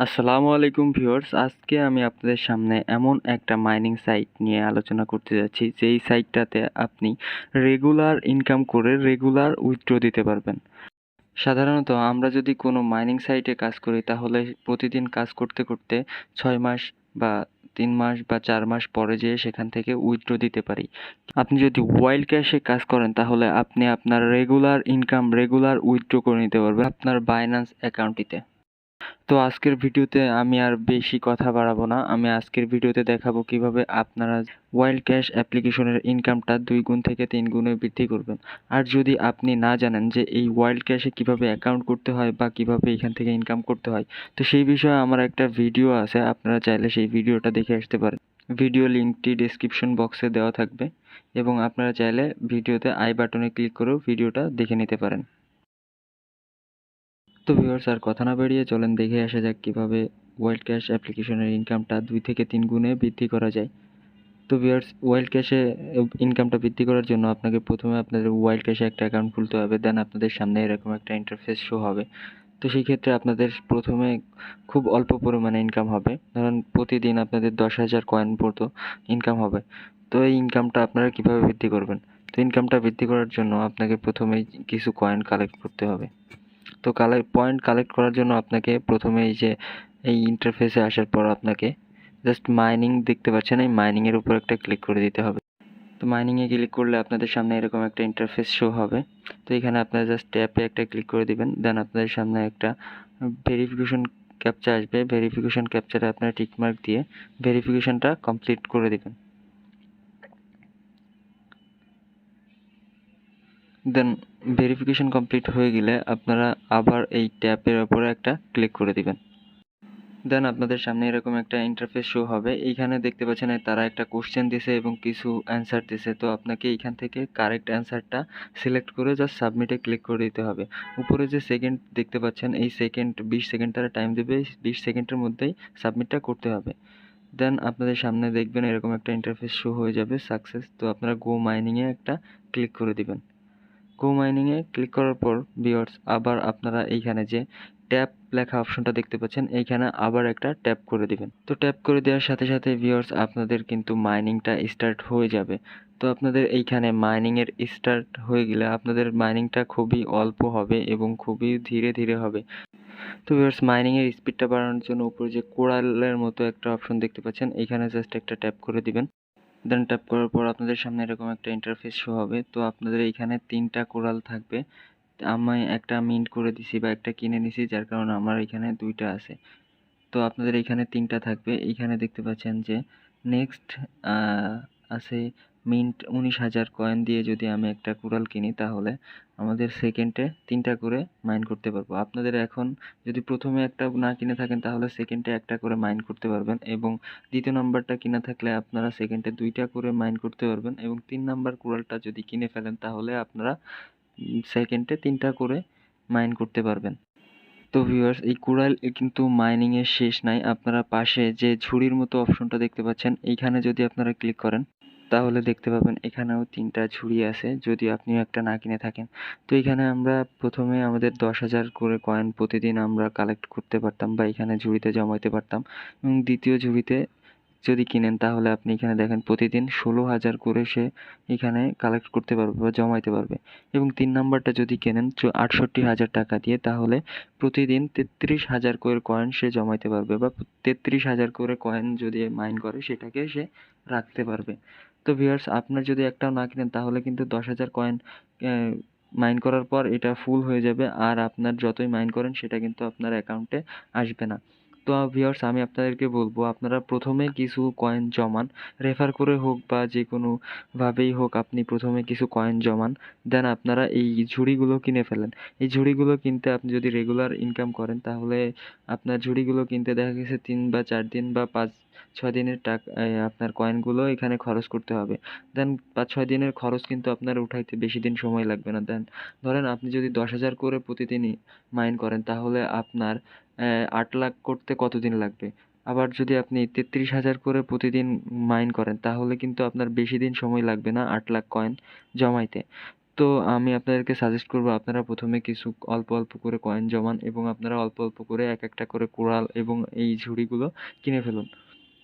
আসসালামু আলাইকুম ভিউয়ার্স, আজকে আমি আপনাদের সামনে এমন একটা মাইনিং সাইট নিয়ে আলোচনা করতে যাচ্ছি যেই সাইটটাতে আপনি রেগুলার ইনকাম করে রেগুলার উইথড্র দিতে পারবেন। সাধারণত আমরা যদি কোনো মাইনিং সাইটে কাজ করি তাহলে প্রতিদিন কাজ করতে করতে 6 মাস বা 3 মাস বা 4 মাস পরে যেয়ে সেখান থেকে উইথড্র দিতে পারি। আপনি যদি ওয়াইল্ড ক্যাশে কাজ করেন তাহলে আপনি আপনার রেগুলার ইনকাম রেগুলার উইথড্র করে নিতে পারবেন আপনার বাইন্যান্স অ্যাকাউন্টটিতে। তো আজকের ভিডিওতে আমি আর বেশি কথা বাড়াবো না। আমি আজকের ভিডিওতে দেখাবো কিভাবে আপনারা ওয়াইল্ড ক্যাশ অ্যাপ্লিকেশনের ইনকামটা 2 গুণ থেকে 3 গুণে বৃদ্ধি করবেন। আর যদি আপনি না জানেন যে এই ওয়াইল্ড ক্যাশে কিভাবে অ্যাকাউন্ট করতে হয় বা কিভাবে এখান থেকে ইনকাম করতে হয়, তো সেই বিষয়ে আমার একটা ভিডিও আছে, আপনারা চাইলে সেই ভিডিওটা দেখে আসতে পারেন। ভিডিও লিঙ্কটি ডেসক্রিপশন বক্সে দেওয়া থাকবে এবং আপনারা চাইলে ভিডিওতে আই বাটনে ক্লিক করেও ভিডিওটা দেখে নিতে পারেন। তো ভিউয়ার্স, আর কথা না বাড়িয়ে চলেন দেখে আসা যাক কিভাবে ওয়াইল্ড ক্যাশ অ্যাপ্লিকেশনের ইনকামটা 2 থেকে 3 গুণে বৃদ্ধি করা যায়। তো ভিউয়ার্স, ওয়াইল্ড ক্যাশে ইনকামটা বৃদ্ধি করার জন্য আপনাকে প্রথমে আপনাদের ওয়াইল্ড ক্যাশে একটা অ্যাকাউন্ট খুলতে হবে। দেন আপনাদের সামনে এরকম একটা ইন্টারফেস শো হবে। তো সেই ক্ষেত্রে আপনাদের প্রথমে খুব অল্প পরিমাণে ইনকাম হবে। ধরেন প্রতিদিন আপনাদের 10,000 কয়েন মতো ইনকাম হবে। তো এই ইনকামটা আপনারা কিভাবে বৃদ্ধি করবেন? তো ইনকামটা বৃদ্ধি করার জন্য আপনাকে প্রথমেই কিছু কয়েন কালেক্ট করতে হবে। তো পয়েন্ট কালেক্ট করার জন্য আপনাকে প্রথমে এই ইন্টারফেসে আসার পর আপনাকে জাস্ট মাইনিং দেখতে পাচ্ছেন, এই মাইনিং এর উপর একটা ক্লিক করে দিতে হবে। তো মাইনিং এ ক্লিক করলে আপনাদের সামনে এরকম একটা ইন্টারফেস শো হবে। তো এখানে আপনারা জাস্ট ট্যাপে একটা ক্লিক করে দিবেন। দেন আপনাদের সামনে একটা ভেরিফিকেশন ক্যাপচা আসবে। ভেরিফিকেশন ক্যাপচারে আপনারা টিক মার্ক দিয়ে ভেরিফিকেশনটা কমপ্লিট করে দিবেন। দেন ভেরিফিকেশন কমপ্লিট হয়ে গেলে আপনারা আবার এই ট্যাপের উপরে একটা ক্লিক করে দিবেন। দেন আপনাদের সামনে এরকম একটা ইন্টারফেস শো হবে। এইখানে দেখতে পাচ্ছেন তারা একটা কোশ্চেন দিছে এবং কিছু অ্যান্সার দিছে। তো আপনাকে এইখান থেকে কারেক্ট অ্যান্সারটা সিলেক্ট করে জাস্ট সাবমিটে ক্লিক করে দিতে হবে। উপরে যে সেকেন্ড দেখতে পাচ্ছেন, এই সেকেন্ড 20 সেকেন্ড তারা টাইম দেবে। 20 সেকেন্ডের মধ্যেই সাবমিটটা করতে হবে। দেন আপনাদের সামনে দেখবেন এরকম একটা ইন্টারফেস শো হয়ে যাবে সাকসেস। তো আপনারা গো মাইনিংয়ে একটা ক্লিক করে দিবেন। গো মাইনিংয়ে ক্লিক করার পর ভিউয়ার্স, আবার আপনারা এইখানে যে ট্যাপ লেখা অপশনটা দেখতে পাচ্ছেন, এইখানে আবার একটা ট্যাপ করে দিবেন। তো ট্যাপ করে দেওয়ার সাথে সাথে ভিউয়ার্স আপনাদের কিন্তু মাইনিংটা স্টার্ট হয়ে যাবে। তো আপনাদের এইখানে মাইনিংয়ের স্টার্ট হয়ে গেলে আপনাদের মাইনিংটা খুবই অল্প হবে এবং খুবই ধীরে ধীরে হবে। তো ভিউয়ার্স, মাইনিংয়ের স্পিডটা বাড়ানোর জন্য উপরে যে কোড়ালের মতো একটা অপশন দেখতে পাচ্ছেন, এইখানে জাস্ট একটা ট্যাপ করে দিবেন। দেন ট্যাপ করার পর আপনাদের সামনে এরকম একটা ইন্টারফেস শো হবে। তো আপনাদের এইখানে 3টা কোরাল থাকবে। আমি একটা মিন্ট করে দিছি বা একটা কিনে নিছি, যার কারণে আমার এখানে 2টা আছে। তো আপনাদের এইখানে 3টা থাকবে। এইখানে দেখতে পাচ্ছেন যে নেক্সট আছে মিন্ট 19,000 কয়েন দিয়ে যদি আমি একটা কোরাল কিনি তাহলে আমাদের সেকেন্ডে 3টা করে মাইন করতে পারবো। আপনাদের এখন যদি প্রথমে একটা না কিনে থাকেন তাহলে সেকেন্ডে একটা করে মাইন করতে পারবেন এবং দ্বিতীয় নাম্বারটা কিনা থাকলে আপনারা সেকেন্ডে 2টা করে মাইন করতে পারবেন এবং 3 নাম্বার কোরালটা যদি কিনে ফেলেন তাহলে আপনারা সেকেন্ডে 3টা করে মাইন করতে পারবেন। তো ভিউয়ার্স, এই কোরাল কিন্তু মাইনিং এর শেষ নাই। আপনারা পাশে যে ঝুড়ির মতো অপশনটা দেখতে পাচ্ছেন, এইখানে যদি আপনারা ক্লিক করেন তাহলে দেখতে পাবেন এখানেও 3টা ঝুড়ি আছে যদি আপনি একটা না কিনে থাকেন। তো এখানে আমরা প্রথমে আমাদের 10,000 করে কয়েন প্রতিদিন আমরা কালেক্ট করতে পারতাম বা এখানে ঝুড়িতে জমাইতে পারতাম এবং দ্বিতীয় ঝুড়িতে যদি কিনেন তাহলে আপনি এখানে দেখেন প্রতিদিন 16,000 করে সে এখানে কালেক্ট করতে পারবে বা জমাইতে পারবে এবং 3 নাম্বারটা যদি কেনেন 68,000 টাকা দিয়ে তাহলে প্রতিদিন 33,000 করে কয়েন সে জমাইতে পারবে বা 33,000 করে কয়েন যদি মাইন করে সেটাকে সে রাখতে পারবে। তো ভিউয়ার্স, আপনার যদি একটাও না কিনেন তাহলে কিন্তু 10,000 কয়েন মাইন করার পর এটা ফুল হয়ে যাবে আর আপনার যতই মাইন করেন সেটা কিন্তু আপনার অ্যাকাউন্টে আসবে না। তো ভিউয়ার্স, আমি আপনাদেরকে বলবো আপনারা প্রথমে কিছু কয়েন জমান, রেফার করে হোক বা যে কোনো ভাবেই হোক আপনি প্রথমে কিছু কয়েন জমান। দেন আপনারা এই ঝুড়িগুলো কিনে ফেলেন। এই ঝুড়িগুলো কিনতে আপনি যদি রেগুলার ইনকাম করেন তাহলে আপনার ঝুড়িগুলো কিনতে দেখা গেছে 3 বা 4 দিন বা 5-6 দিনের আপনার কয়েনগুলো এখানে খরচ করতে হবে। দেন 5-6 দিনের খরচ কিন্তু আপনার উঠাইতে বেশি দিন সময় লাগবে না। দেন ধরেন আপনি যদি 10,000 করে প্রতিদিনই মাইন করেন তাহলে আপনার 8 লাখ করতে কতদিন লাগবে? আবার যদি আপনি 33,000 করে প্রতিদিন মাইন করেন তাহলে কিন্তু আপনার বেশি দিন সময় লাগবে না 8 লাখ কয়েন জমাইতে। তো আমি আপনাদেরকে সাজেস্ট করব আপনারা প্রথমে কিছু অল্প অল্প করে কয়েন জমান এবং আপনারা অল্প অল্প করে এক একটা করে কোরাল এবং এই ঝুড়িগুলো কিনে ফেলুন।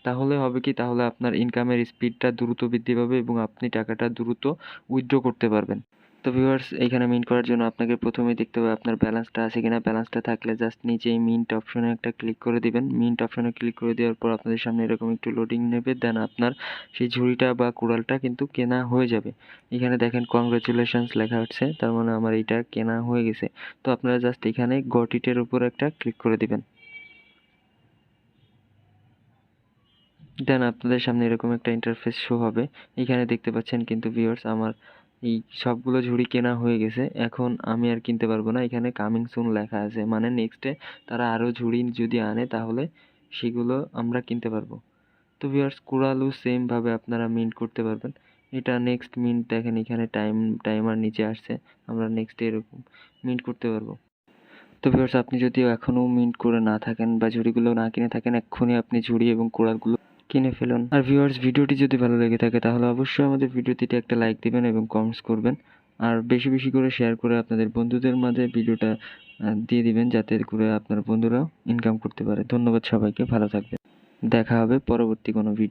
তাহলে হবে কি, তাহলে আপনার ইনকামের স্পিডটা দ্রুত বৃদ্ধি পাবে এবং আপনি টাকাটা দ্রুত উইথড্র করতে পারবেন। তো ভিউয়ার্স, এইখানে মিন্ট করার জন্য আপনাকে প্রথমেই দেখতে হবে আপনার ব্যালেন্সটা আছে কিনা। ব্যালেন্সটা থাকলে জাস্ট নিচেই মিন্ট অপশনে একটা ক্লিক করে দিবেন। মিন্ট অপশনে ক্লিক করে দেওয়ার পর আপনাদের সামনে এরকম একটু লোডিং নেবে, দেন আপনার সেই ঝুড়িটা বা কুড়ালটা কিন্তু কেনা হয়ে যাবে। এখানে দেখেন কংগ্রাচুলেশনস লেখা হচ্ছে, তার মানে আমার এইটা কেনা হয়ে গেছে। তো আপনারা জাস্ট এখানে গট ইটের উপর একটা ক্লিক করে দিবেন। দেন আপনাদের সামনে এরকম একটা ইন্টারফেস শো হবে। এখানে দেখতে পাচ্ছেন কিন্তু ভিউয়ার্স আমার এই সবগুলো ঝুড়ি কেনা হয়ে গেছে। এখন আমি আর কিনতে পারবো না। এখানে কামিং সুন লেখা আছে, মানে নেক্সটে তারা আরও ঝুড়ি যদি আনে তাহলে সেগুলো আমরা কিনতে পারবো। তো ভিউয়ার্স, কুড়ালও সেম ভাবে আপনারা মিন্ট করতে পারবেন। এটা নেক্সট মিন্ট দেখেন এখানে টাইমার নিচে আসছে, আমরা নেক্সট এরকম মিন্ট করতে পারবো। তো ভিউয়ার্স, আপনি যদি এখনো মিন্ট করে না থাকেন বা ঝুড়িগুলো না কিনে থাকেন, এক্ষুনি আপনি ঝুড়ি এবং কুড়ালগুলো কিনে ফেলুন। আর ভিউয়ার্স, ভিডিওটি যদি ভালো লেগে থাকে তাহলে অবশ্যই আমাদের ভিডিওটিতে একটা লাইক দিবেন এবং কমেন্টস করবেন। আর বেশি বেশি করে শেয়ার করে আপনাদের বন্ধুদের মাঝে ভিডিওটা দিয়ে দিবেন, যাতে করে আপনার বন্ধুরাও ইনকাম করতে পারে। ধন্যবাদ সবাইকে, ভালো থাকবেন। দেখা হবে পরবর্তী কোনো ভিডিও।